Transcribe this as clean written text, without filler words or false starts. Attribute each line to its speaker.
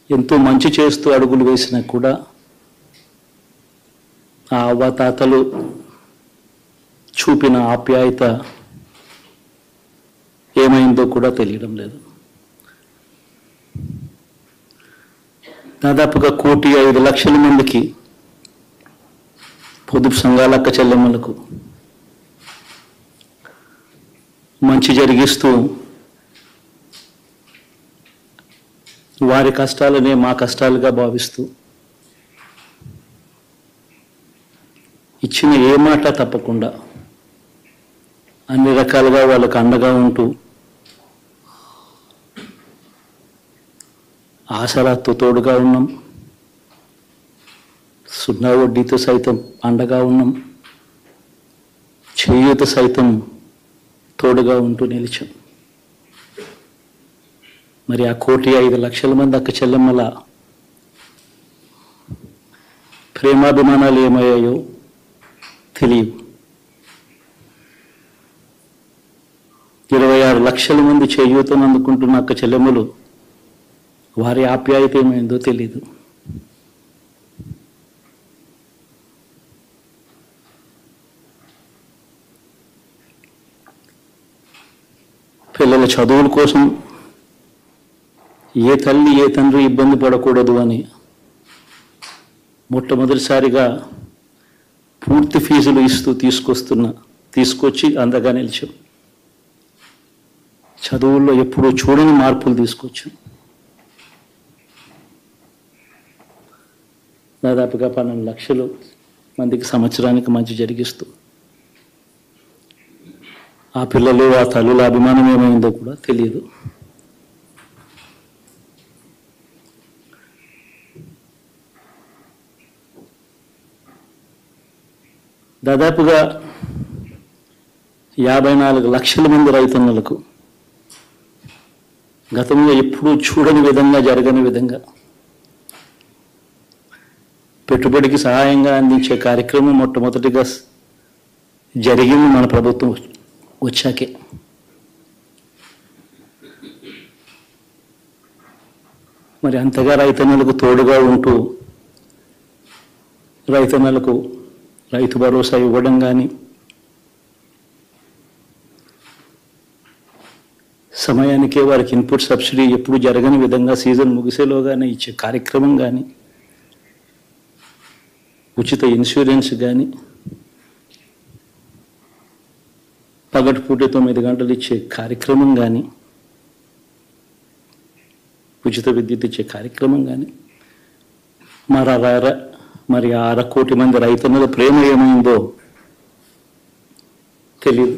Speaker 1: ఎంతో మంచి చేస్తూ అడుగులు వేసినా కూడా ఆ అవ్వాతాతలు చూపిన ఆప్యాయత ఏమైందో కూడా తెలియడం లేదు. దాదాపుగా 1,05,00,000 మందికి పొదుపు సంఘాల అక్క చెల్లెమ్మలకు మంచి జరిగిస్తూ వారి కష్టాలనే మా కష్టాలుగా భావిస్తూ ఇచ్చిన ఏ మాట తప్పకుండా అన్ని రకాలుగా వాళ్ళకు అండగా ఉంటూ ఆసరాతో తోడుగా ఉన్నాం, సున్నా వడ్డీతో సైతం అండగా ఉన్నాం, చేయూత సైతం తోడుగా ఉంటూ నిలిచాం. మరి ఆ 1,05,00,000 మంది అక్క చెల్లెమ్మల ప్రేమాభిమానాలు ఏమయ్యాయో తెలియదు. 26 లక్షల మంది చేయూతను అందుకుంటున్న అక్క చెల్లెమ్మలు వారి ఆప్యాయత ఏమైందో తెలీదు. పిల్లల చదువుల కోసం ఏ తల్లి ఏ తండ్రి ఇబ్బంది పడకూడదు అని మొట్టమొదటిసారిగా పూర్తి ఫీజులు ఇస్తూ తీసుకొచ్చి అందగా నిలిచాం. చదువుల్లో ఎప్పుడూ చూడని మార్పులు తీసుకొచ్చాం. దాదాపుగా 12 లక్షల మందికి సంవత్సరానికి మంచి జరిగిస్తూ ఆ పిల్లలు ఆ తల్లుల అభిమానం ఏమైందో కూడా తెలియదు. దాదాపుగా 54 లక్షల మంది రైతన్నలకు గతంలో ఎప్పుడూ చూడని విధంగా జరగని విధంగా పెట్టుబడికి సహాయంగా అందించే కార్యక్రమం మొట్టమొదటిగా జరిగింది మన ప్రభుత్వం వచ్చాకే. మరి అంతగా రైతన్నలకు తోడుగా ఉంటూ రైతన్నలకు రైతు భరోసా ఇవ్వడం కానీ, సమయానికే వారికి ఇన్పుట్ సబ్సిడీ ఎప్పుడు జరగని విధంగా సీజన్ ముగిసేలోగానే ఇచ్చే కార్యక్రమం కానీ, ఉచిత ఇన్సూరెన్స్ కానీ, పగటిపూట 9 గంటలు ఇచ్చే కార్యక్రమం కానీ, ఉచిత విద్యుత్ ఇచ్చే కార్యక్రమం కానీ, మరి 1,00,00,000 మంది రైతన్నల ప్రేమ ఏమైందో తెలియదు.